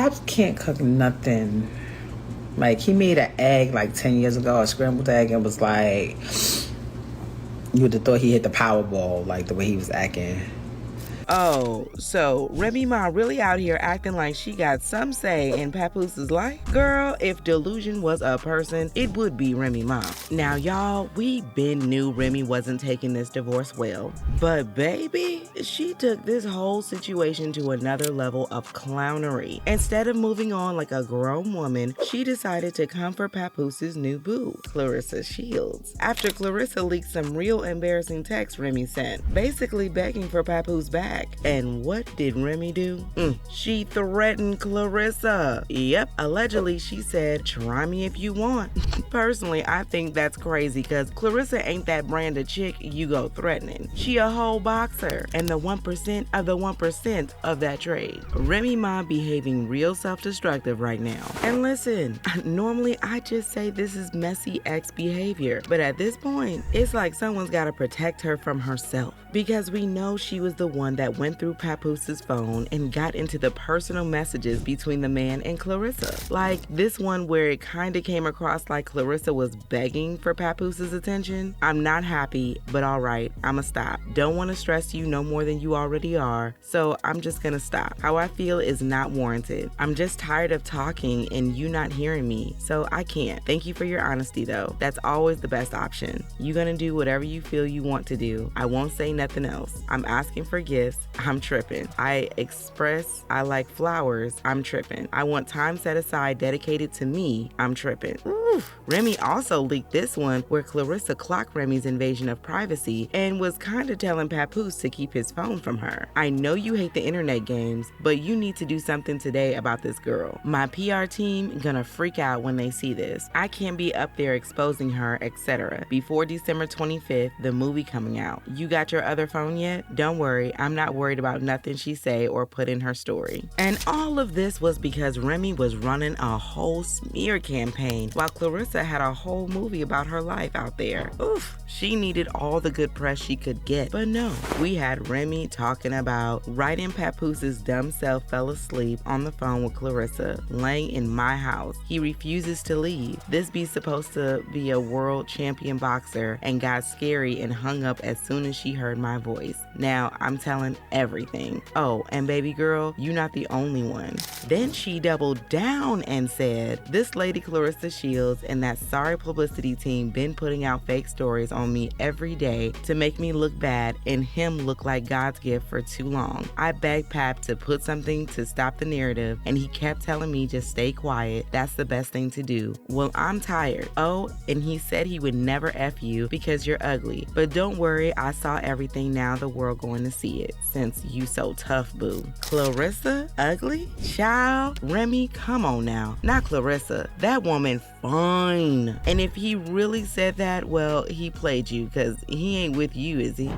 Paps can't cook nothing. Like, he made an egg like 10 years ago, a scrambled egg, and was like, you would have thought he hit the Powerball, like the way he was acting. Oh, so Remy Ma really out here acting like she got some say in Papoose's life? Girl, if delusion was a person, it would be Remy Ma. Now, y'all, we been knew Remy wasn't taking this divorce well. But baby, she took this whole situation to another level of clownery. Instead of moving on like a grown woman, she decided to come for Papoose's new boo, Claressa Shields. After Claressa leaked some real embarrassing texts Remy sent, basically begging for Papoose back. And what did Remy do? She threatened Claressa. Yep, allegedly she said, try me if you want. Personally, I think that's crazy because Claressa ain't that brand of chick you go threatening. She a whole boxer and the 1% of the 1% of that trade. Remy Ma behaving real self-destructive right now. And listen, normally I just say this is messy ex behavior, but at this point, it's like someone's gotta protect her from herself because we know she was the one that went through Papoose's phone and got into the personal messages between the man and Claressa. Like this one where it kinda came across like Claressa was begging for Papoose's attention. I'm not happy, but alright, I'ma stop. Don't wanna stress you no more than you already are, so I'm just gonna stop. How I feel is not warranted. I'm just tired of talking and you not hearing me, so I can't. Thank you for your honesty though. That's always the best option. You gonna do whatever you feel you want to do. I won't say nothing else. I'm asking for gifts. I'm tripping. I express I like flowers. I'm tripping. I want time set aside dedicated to me. I'm tripping. Oof. Remy also leaked this one where Claressa clocked Remy's invasion of privacy and was kind of telling Papoose to keep his phone from her. I know you hate the internet games, but you need to do something today about this girl. My PR team gonna freak out when they see this. I can't be up there exposing her, etc. Before December 25th, the movie coming out. You got your other phone yet? Don't worry, I'm not worried about nothing she say or put in her story. And all of this was because Remy was running a whole smear campaign while Claressa had a whole movie about her life out there. Oof, she needed all the good press she could get. But no, we had Remy talking about right in Papoose's dumb self fell asleep on the phone with Claressa, laying in my house. He refuses to leave. This be supposed to be a world champion boxer and got scary and hung up as soon as she heard my voice. Now I'm telling everything. Oh, and baby girl, you're not the only one. Then she doubled down and said, this lady Claressa Shields and that sorry publicity team been putting out fake stories on me every day to make me look bad and him look like God's gift for too long. I begged Pap to put something to stop the narrative and he kept telling me just stay quiet. That's the best thing to do. Well, I'm tired. Oh, and he said he would never F you because you're ugly. But don't worry, I saw everything, now the world going to see it since you so tough, boo. Claressa? Ugly? Child? Remy, come on now. Not Claressa. That woman fine. And if he really said that, well, he played you because he ain't with you, is he?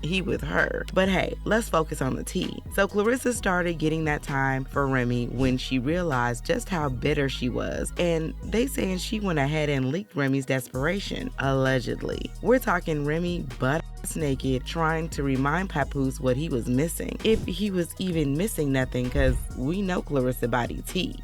He with her. But hey, let's focus on the tea. So Claressa started getting that time for Remy when she realized just how bitter she was. And they saying she went ahead and leaked Remy's desperation, allegedly. We're talking Remy butt naked trying to remind Papoose what he was missing. If he was even missing nothing, because we know Claressa body tea.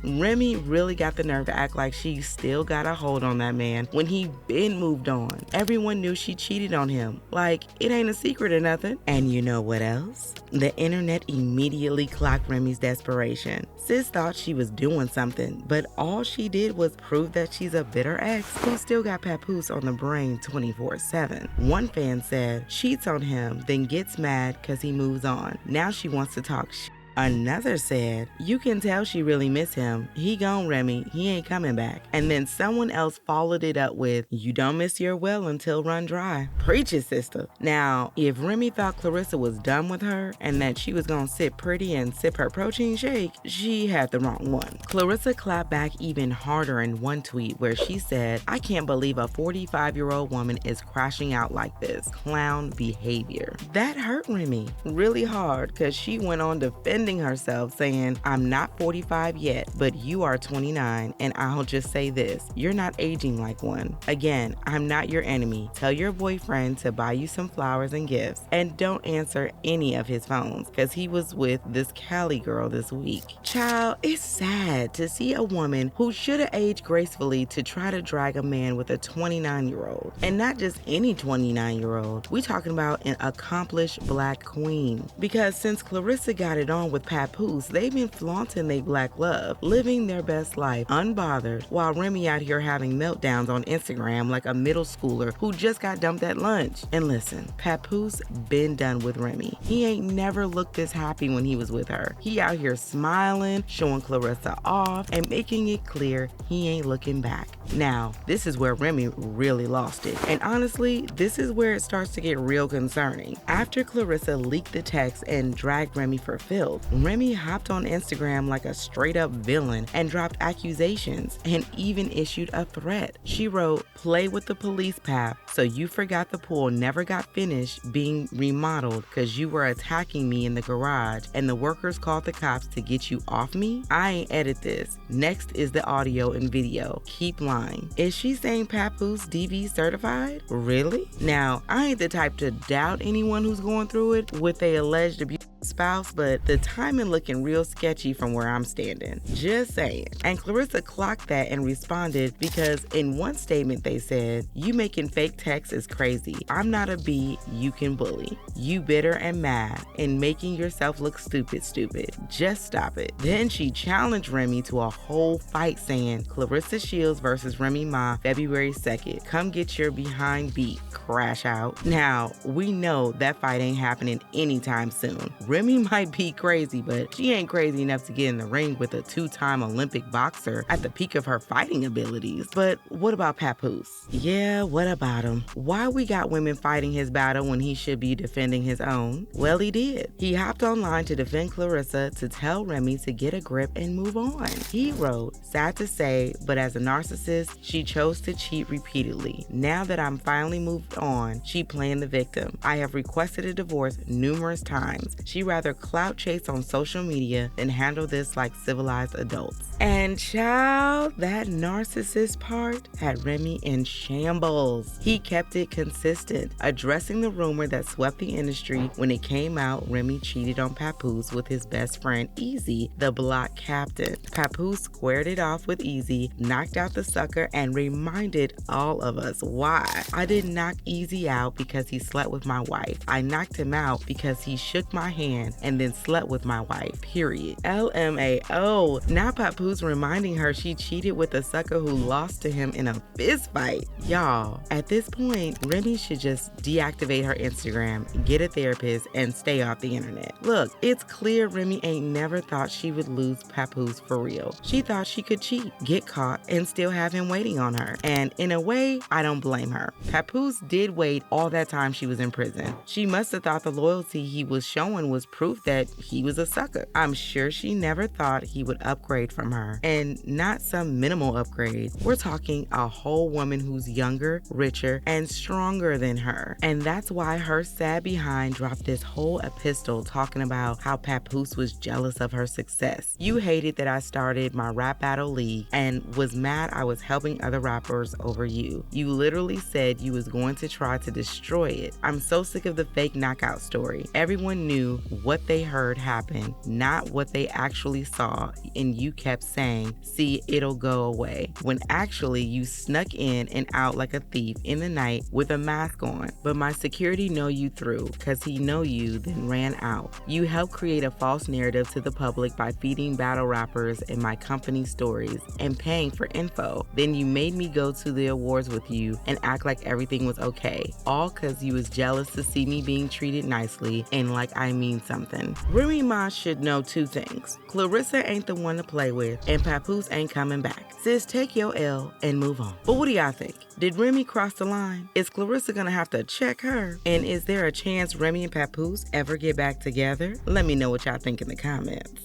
Remy really got the nerve to act like she still got a hold on that man when he been moved on. Everyone knew she cheated on him. Like, it ain't a secret or nothing. And you know what else? The internet immediately clocked Remy's desperation. Sis thought she was doing something, but all she did was prove that she's a bitter ex who still got Papoose on the brain 24/7. One fan said, cheats on him, then gets mad cause he moves on. Now she wants to talk shit. Another said, you can tell she really miss him. He gone, Remy. He ain't coming back. And then someone else followed it up with, you don't miss your well until run dry. Preach it, sister. Now, if Remy thought Claressa was done with her and that she was gonna sit pretty and sip her protein shake, she had the wrong one. Claressa clapped back even harder in one tweet where she said, I can't believe a 45-year-old woman is crashing out like this. Clown behavior. That hurt Remy really hard because she went on defending defending herself, saying, "I'm not 45 yet, but you are 29, and I'll just say this, you're not aging like one. Again, I'm not your enemy. Tell your boyfriend to buy you some flowers and gifts, and don't answer any of his phones, because he was with this Cali girl this week." Child, it's sad to see a woman who should have aged gracefully to try to drag a man with a 29-year-old. And not just any 29-year-old. We talking about an accomplished black queen. Because since Claressa got it on with Papoose, they've been flaunting their black love, living their best life unbothered, while Remy out here having meltdowns on Instagram like a middle schooler who just got dumped at lunch. And listen, Papoose been done with Remy. He ain't never looked this happy when he was with her. He out here smiling, showing Claressa off, and making it clear he ain't looking back. Now, this is where Remy really lost it. And honestly, this is where it starts to get real concerning. After Claressa leaked the text and dragged Remy for filth, Remy hopped on Instagram like a straight up villain and dropped accusations and even issued a threat. She wrote, "Play with the police, Pap. So you forgot the pool never got finished being remodeled because you were attacking me in the garage and the workers called the cops to get you off me? I ain't edit this. Next is the audio and video. Keep lying." Is she saying Papoose DV certified? Really? Now, I ain't the type to doubt anyone who's going through it with a alleged abuse spouse, but the timing looking real sketchy from where I'm standing. Just saying. And Claressa clocked that and responded because in one statement they said, "You making fake texts is crazy. I'm not a B you can bully. You bitter and mad and making yourself look stupid. Just stop it." Then she challenged Remy to a whole fight saying, "Claressa Shields versus Remy Ma, February 2nd. Come get your behind beat, crash out." Now, we know that fight ain't happening anytime soon. Remy might be crazy, but she ain't crazy enough to get in the ring with a two-time Olympic boxer at the peak of her fighting abilities. But what about Papoose? Yeah, what about him? Why we got women fighting his battle when he should be defending his own? Well, he did. He hopped online to defend Claressa to tell Remy to get a grip and move on. He wrote, "Sad to say, but as a narcissist, she chose to cheat repeatedly. Now that I'm finally moved on, she playing the victim. I have requested a divorce numerous times. She rather clout chase on social media than handle this like civilized adults." And child, that narcissist part had Remy in shambles. He kept it consistent, addressing the rumor that swept the industry when it came out Remy cheated on Papoose with his best friend Easy, the block captain. Papoose squared it off with Easy, knocked out the sucker, and reminded all of us why. "I didn't knock Easy out because he slept with my wife. I knocked him out because he shook my hand and then slept with my wife, period." LMAO. Now Papoose reminding her she cheated with a sucker who lost to him in a fist fight. Y'all, at this point, Remy should just deactivate her Instagram, get a therapist, and stay off the internet. Look, it's clear Remy ain't never thought she would lose Papoose for real. She thought she could cheat, get caught, and still have him waiting on her. And in a way, I don't blame her. Papoose did wait all that time she was in prison. She must have thought the loyalty he was showing was proof that he was a sucker. I'm sure she never thought he would upgrade from her. And not some minimal upgrade. We're talking a whole woman who's younger, richer, and stronger than her. And that's why her sad behind dropped this whole epistle talking about how Papoose was jealous of her success. "You hated that I started my rap battle league and was mad I was helping other rappers over you. You literally said you was going to try to destroy it. I'm so sick of the fake knockout story. Everyone knew what they heard happen, not what they actually saw, and you kept saying, 'See, it'll go away,' when actually you snuck in and out like a thief in the night with a mask on. But my security know you through, cause he know you, then ran out. You helped create a false narrative to the public by feeding battle rappers and my company stories and paying for info. Then you made me go to the awards with you and act like everything was okay. All cause you was jealous to see me being treated nicely and like I mean something." Remy Ma should know two things. Claressa ain't the one to play with, and Papoose ain't coming back. Sis, take your L and move on. But what do y'all think? Did Remy cross the line? Is Claressa gonna have to check her? And is there a chance Remy and Papoose ever get back together? Let me know what y'all think in the comments.